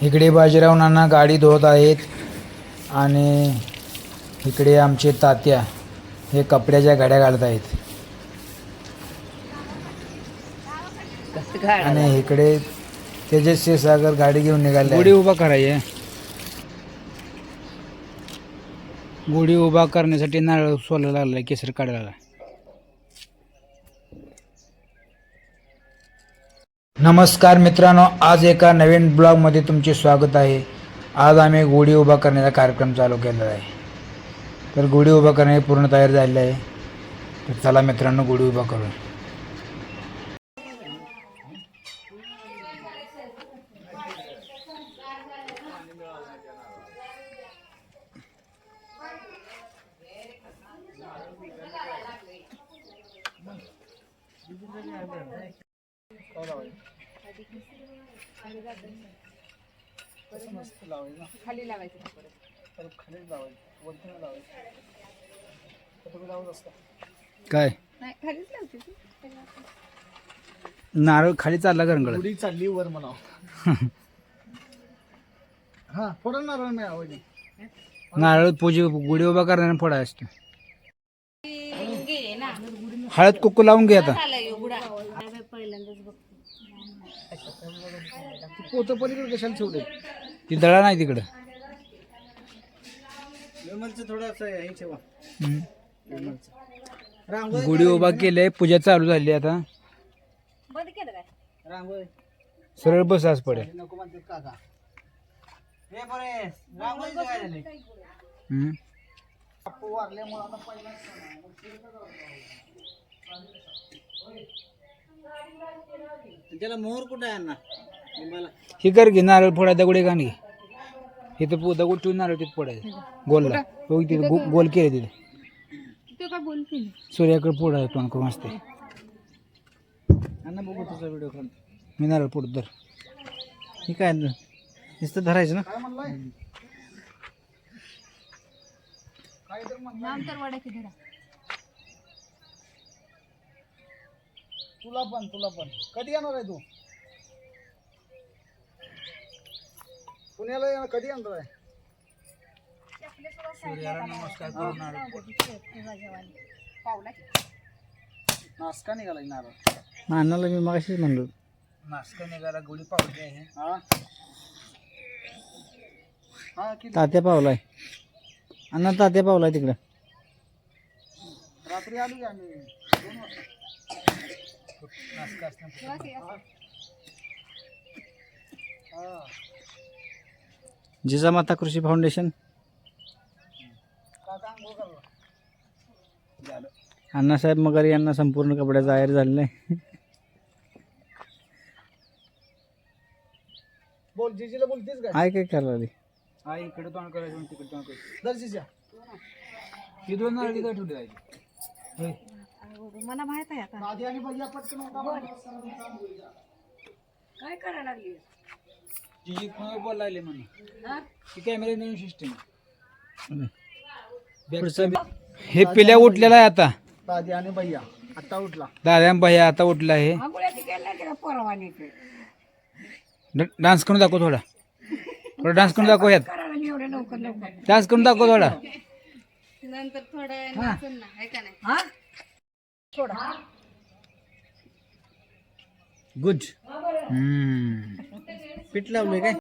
इकडे बाजीराव नाना गाडी धुवत आहेत आणि इकडे आमचे तात्या हे कपड्याच्या घड्या घालत आहेत आणि इकडे तेजस क्षीरसागर गाडी घेऊन निघाले. गुढी उभा करायची. गुढी उभा करण्यासाठी नारळ सोलायला लागलाय, केसर काढायला. नमस्कार मित्रांनो, आज एका नवीन ब्लॉगमध्ये तुमचे स्वागत आहे. आज आम्ही गुढी उभा करण्याचा कार्यक्रम चालू केलेला आहे. तर गुढी उभा करण्याची पूर्ण तयारी झालेली आहे. तर चला मित्रांनो, गुढी उभा करू. खाली लावायचं काय नाही, खालीच लावते ती. नारळ खाली चालला गरंगळ. गुढी चालली वर म्हणा. हा फोडा नारळ नाही आवडली. नारळ पूजे गुढी उभा करण्याने फोडा असतो. हळद कुक्कू लावून घे आता. पोतं पलीकडे कशाला ठेवले? ती दळा नाही तिकडं. थोडंसं हे ठेवा. गुढी उभा केले, पूजा चालू झाली. आता रांगोळी सरळ बस आज पडेल. नको म्हणतात काका. हे बरे रांगोळीचं काय झाले? बापू वारल्यामुळे आता पहिला त्याला मोहर कुठे आहे ना? ही कर घे, नारळ फोडा, दगडे घाण घे. इथं दगड ठेवून नारळ तिथे पडायचं गोलला. हो तिथे गोल केले तिथे. तू काय बोलते? सूर्याकडे फोडा तोंड करून असते. अण्णा बघू तुझा व्हिडिओ काढ. मी नारळ फोडत तर हे काय नुसतं धरायचं ना? नंतर वाड्याची धडा. तुला पण कधी येणार आहे तू? पुण्याला येणार कधी येणार आहे? सूर्याला नमस्कार करून नारळ फोड. नाश्ता निघाला नारळ. नानाला मी मागाशी म्हणलो नाश्ता निघाला. गुढी पावली आहे. हा तात्या पावलाय. अण्णा तात्या पावलाय तिकडं. रात्री आली आम्ही 2 वाजता. जिजामाता कृषी फाउंडेशन. अण्णासाहेब मगर यांना संपूर्ण कपड्याचा आहेर झालेला आहे. बोल जीजीला बोलतेस का? काय करायला लागली? आई इकडे तोंड करायचं, तिकडे तोंड करायचं. दर जीजा ही दोन नारळ तिथे ठेवली जायची. मला माहित आहे आता आधी आणि भैया पटकन होता. काय करायला लागली. तिची फोन बोलायला लागली म्हणून. ती कॅमेरा नवीन सिस्टीम. हे पिल्या उठलेला आहे आता. दादी आणि भैया आता उठला. दादा भैया आता उठला आहे. डान्स करून दाखव थोडा. थोडा डान्स करून दाखव. यात डान्स करून दाखव थोडा. नंतर थोडं नाचून ना, आहे का नाही? गुड. पीठ लावले काय?